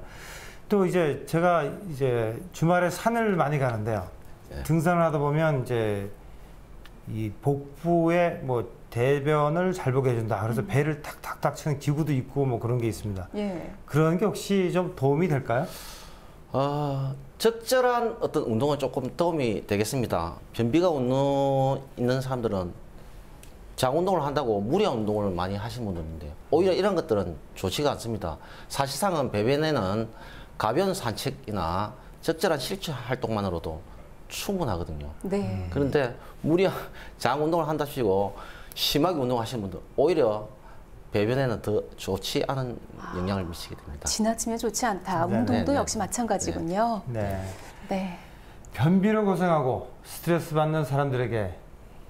또 이제 제가 이제 주말에 산을 많이 가는데요. 네. 등산을 하다 보면 이제 이 복부에 뭐 대변을 잘 보게 해준다. 그래서 배를 탁탁탁 치는 기구도 있고 뭐 그런 게 있습니다. 예. 그런 게 혹시 좀 도움이 될까요? 적절한 어떤 운동은 조금 도움이 되겠습니다. 변비가 있는 사람들은 장 운동을 한다고 무리한 운동을 많이 하시는 분들인데 오히려 이런 것들은 좋지가 않습니다. 사실상은 배변에는 가벼운 산책이나 적절한 실체 활동만으로도 충분하거든요. 네. 그런데 무리한 장 운동을 한답시고 심하게 운동하시는 분들 오히려 배변에는 더 좋지 않은 영향을 미치게 됩니다. 지나치면 좋지 않다. 네, 운동도 네, 역시 마찬가지군요. 네. 네. 변비로 고생하고 스트레스 받는 사람들에게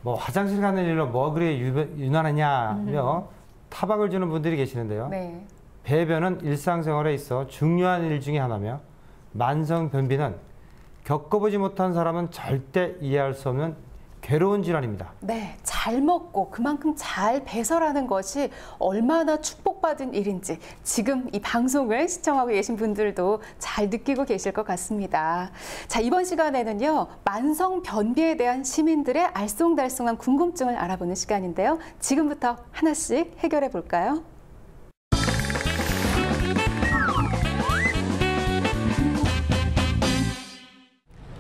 뭐 화장실 가는 일로 뭐 그리 유난하냐며 타박을 주는 분들이 계시는데요. 네. 배변은 일상생활에 있어 중요한 일 중에 하나며 만성 변비는 겪어보지 못한 사람은 절대 이해할 수 없는 괴로운 질환입니다. 네, 잘 먹고 그만큼 잘 배설하는 것이 얼마나 축복받은 일인지 지금 이 방송을 시청하고 계신 분들도 잘 느끼고 계실 것 같습니다. 자, 이번 시간에는요, 만성 변비에 대한 시민들의 알쏭달쏭한 궁금증을 알아보는 시간인데요. 지금부터 하나씩 해결해 볼까요?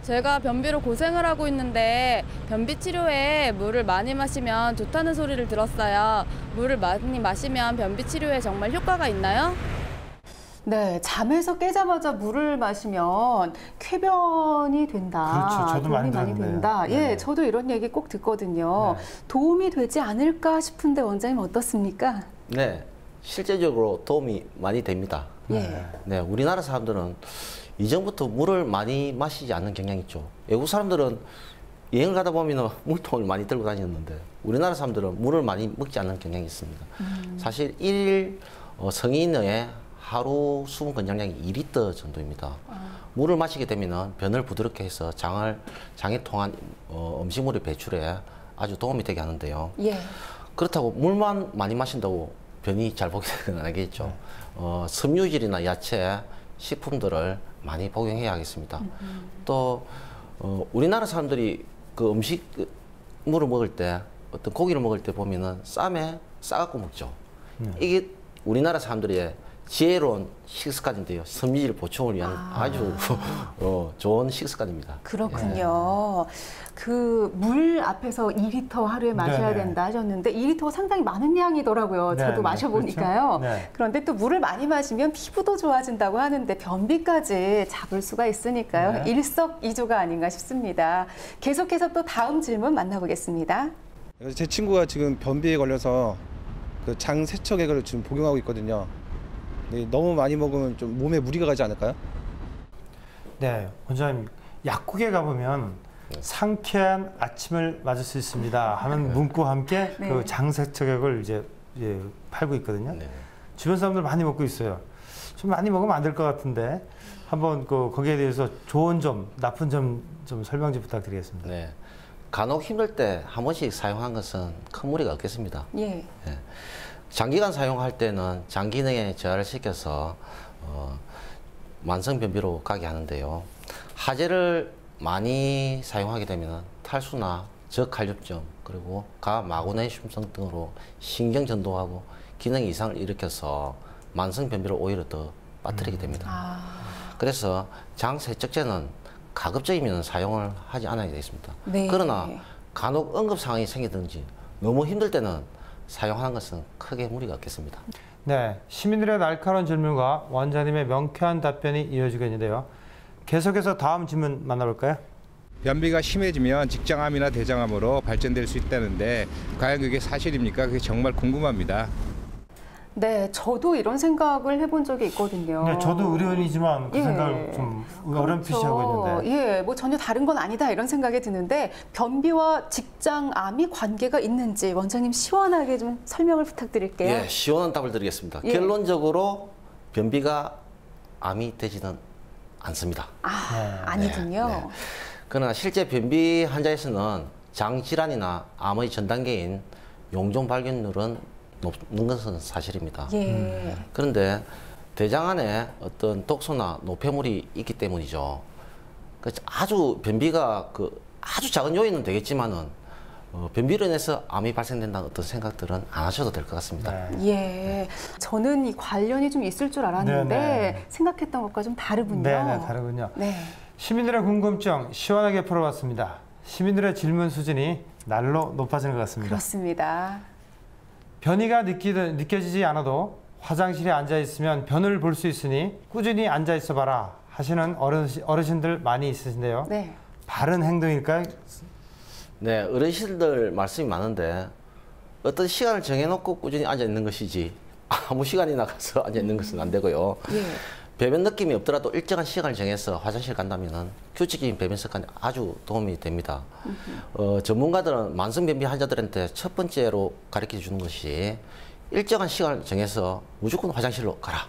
제가 변비로 고생을 하고 있는데 변비 치료에 물을 많이 마시면 좋다는 소리를 들었어요. 물을 많이 마시면 변비 치료에 정말 효과가 있나요? 네, 잠에서 깨자마자 물을 마시면 쾌변이 된다. 그렇죠. 저도 많이 도움이 많이 들었는데요. 된다. 네. 예, 저도 이런 얘기 꼭 듣거든요. 네. 도움이 되지 않을까 싶은데 원장님 어떻습니까? 네, 실제적으로 도움이 많이 됩니다. 예. 네, 우리나라 사람들은 이전부터 물을 많이 마시지 않는 경향이 있죠. 외국 사람들은 여행을 가다 보면 물통을 많이 들고 다녔는데 우리나라 사람들은 물을 많이 먹지 않는 경향이 있습니다. 사실 일일 성인의 하루 수분 권장량이 2리터 정도입니다. 물을 마시게 되면 변을 부드럽게 해서 장에 통한 음식물의 배출에 아주 도움이 되게 하는데요. 예. 그렇다고 물만 많이 마신다고 변이 잘 보게 되는 건 아니겠죠. 섬유질이나 야채, 식품들을 많이 복용해야 하겠습니다. 또 우리나라 사람들이 그 음식물을 먹을 때 어떤 고기를 먹을 때 보면은 쌈에 싸갖고 먹죠. 이게 우리나라 사람들의 지혜로운 식습관인데요. 섬유질 보충을 위한 아주 좋은 식습관입니다. 그렇군요. 그 물 앞에서 2리터 하루에 마셔야 네네. 된다 하셨는데 2리터가 상당히 많은 양이더라고요. 저도 네네. 마셔보니까요. 그렇죠? 네. 그런데 또 물을 많이 마시면 피부도 좋아진다고 하는데 변비까지 잡을 수가 있으니까요. 네. 일석이조가 아닌가 싶습니다. 계속해서 또 다음 질문 만나보겠습니다. 제 친구가 지금 변비에 걸려서 그 장 세척액을 지금 복용하고 있거든요. 근데 너무 많이 먹으면 좀 몸에 무리가 가지 않을까요? 네, 원장님 약국에 가보면 상쾌한 아침을 맞을 수 있습니다 하는 문구와 함께 네. 그 장세척액을 이제 팔고 있거든요. 네. 주변 사람들 많이 먹고 있어요. 좀 많이 먹으면 안 될 것 같은데 한번 거기에 대해서 좋은 점, 나쁜 점 좀 설명 좀 부탁드리겠습니다. 네. 간혹 힘들 때 한 번씩 사용한 것은 큰 무리가 없겠습니다. 예. 예. 장기간 사용할 때는 장 기능에 저하를 시켜서 만성 변비로 가게 하는데요. 하재를 많이 사용하게 되면 탈수나 저칼륨증 그리고 가마그네슘성 등으로 신경 전도하고 기능 이상을 일으켜서 만성 변비를 오히려 더 빠뜨리게 됩니다. 그래서 장 세척제는 가급적이면 사용을 하지 않아야 되겠습니다. 네. 그러나 간혹 응급 상황이 생기든지 너무 힘들 때는 사용하는 것은 크게 무리가 없겠습니다. 네, 시민들의 날카로운 질문과 원장님의 명쾌한 답변이 이어지겠는데요. 계속해서 다음 질문 만나볼까요? 변비가 심해지면 직장암이나 대장암으로 발전될 수 있다는데 과연 그게 사실입니까? 그게 정말 궁금합니다. 네, 저도 이런 생각을 해본 적이 있거든요. 네, 저도 의료인이지만 그 예. 생각을 좀 어렴풋이 하고 있는데. 예, 뭐 전혀 다른 건 아니다 이런 생각이 드는데 변비와 직장암이 관계가 있는지 원장님 시원하게 좀 설명을 부탁드릴게요. 예, 시원한 답을 드리겠습니다. 예. 결론적으로 변비가 암이 되지는 않습니다. 아니군요. 네. 그러나 실제 변비 환자에서는 장 질환이나 암의 전 단계인 용종 발견률은 높은 것은 사실입니다. 예. 그런데 대장 안에 어떤 독소나 노폐물이 있기 때문이죠. 그래서 아주 변비가 아주 작은 요인은 되겠지만은 변비로 인해서 암이 발생된다는 어떤 생각들은 안 하셔도 될 것 같습니다. 네. 예. 저는 이 관련이 좀 있을 줄 알았는데 네네. 생각했던 것과 좀 다르군요. 네, 다르군요. 네. 시민들의 궁금증 시원하게 풀어봤습니다. 시민들의 질문 수준이 날로 높아지는 것 같습니다. 그렇습니다. 변이가 느껴지지 않아도 화장실에 앉아 있으면 변을 볼 수 있으니 꾸준히 앉아 있어 봐라 하시는 어르신들 많이 있으신데요. 네. 바른 행동일까요? 네, 어르신들 말씀이 많은데 어떤 시간을 정해놓고 꾸준히 앉아 있는 것이지 아무 시간이 나가서 앉아 있는 것은 안 되고요. 배변 느낌이 없더라도 일정한 시간을 정해서 화장실 간다면은 규칙적인 배변 습관이 아주 도움이 됩니다. 전문가들은 만성변비 환자들한테 첫 번째로 가르쳐 주는 것이 일정한 시간을 정해서 무조건 화장실로 가라.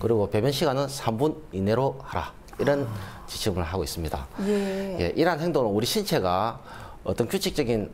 그리고 배변 시간은 3분 이내로 하라. 이런 지침을 하고 있습니다. 예, 이러한 행동은 우리 신체가 어떤 규칙적인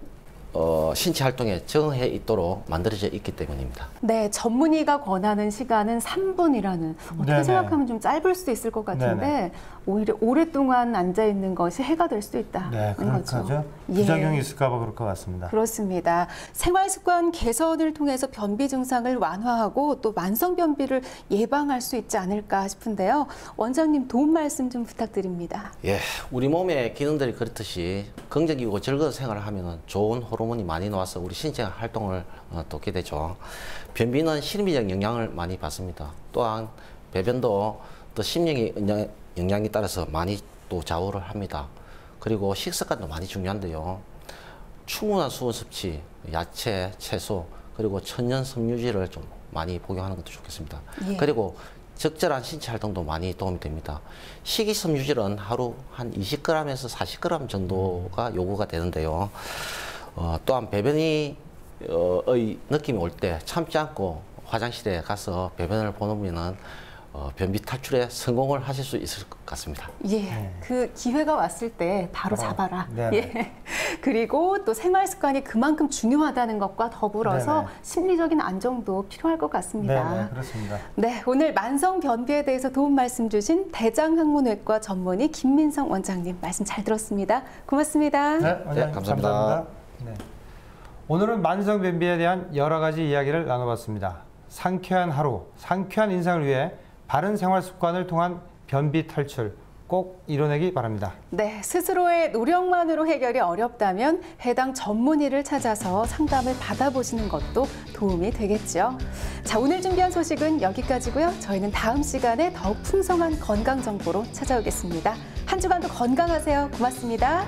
신체 활동에 적응해 있도록 만들어져 있기 때문입니다. 네, 전문의가 권하는 시간은 3분이라는 어떻게 네네. 생각하면 좀 짧을 수도 있을 것 같은데 네네. 오히려 오랫동안 앉아 있는 것이 해가 될 수도 있다는 네, 거죠. 그렇죠. 부작용이 있을까 봐 그럴 것 같습니다. 그렇습니다. 생활습관 개선을 통해서 변비 증상을 완화하고 또 만성변비를 예방할 수 있지 않을까 싶은데요. 원장님 도움 말씀 좀 부탁드립니다. 예, 우리 몸의 기능들이 그렇듯이 긍정적이고 즐거운 생활을 하면 좋은 호르몬이 많이 나와서 우리 신체 활동을 돕게 되죠. 변비는 심리적 영향을 많이 받습니다. 또한 배변도 또 심리의 영향에 따라서 많이 또 좌우를 합니다. 그리고 식습관도 많이 중요한데요. 충분한 수분 섭취, 야채, 채소, 그리고 천연 섬유질을 좀 많이 복용하는 것도 좋겠습니다. 그리고 적절한 신체 활동도 많이 도움이 됩니다. 식이섬유질은 하루 한 20g에서 40g 정도가 요구가 되는데요. 또한 배변의 느낌이 올 때 참지 않고 화장실에 가서 배변을 보내면은 변비 탈출에 성공을 하실 수 있을 것 같습니다. 예, 그 기회가 왔을 때 바로 잡아라. 예. 그리고 또 생활 습관이 그만큼 중요하다는 것과 더불어서 심리적인 안정도 필요할 것 같습니다. 네, 그렇습니다. 네, 오늘 만성 변비에 대해서 도움 말씀 주신 대장학문외과 전문의 김민성 원장님 말씀 잘 들었습니다. 고맙습니다. 네, 원장님, 감사합니다. 네. 오늘은 만성 변비에 대한 여러 가지 이야기를 나눠봤습니다. 상쾌한 하루, 상쾌한 인상을 위해 바른 생활 습관을 통한 변비 탈출 꼭 이뤄내기 바랍니다. 네, 스스로의 노력만으로 해결이 어렵다면 해당 전문의를 찾아서 상담을 받아보시는 것도 도움이 되겠죠. 자, 오늘 준비한 소식은 여기까지고요. 저희는 다음 시간에 더욱 풍성한 건강 정보로 찾아오겠습니다. 한 주간도 건강하세요. 고맙습니다.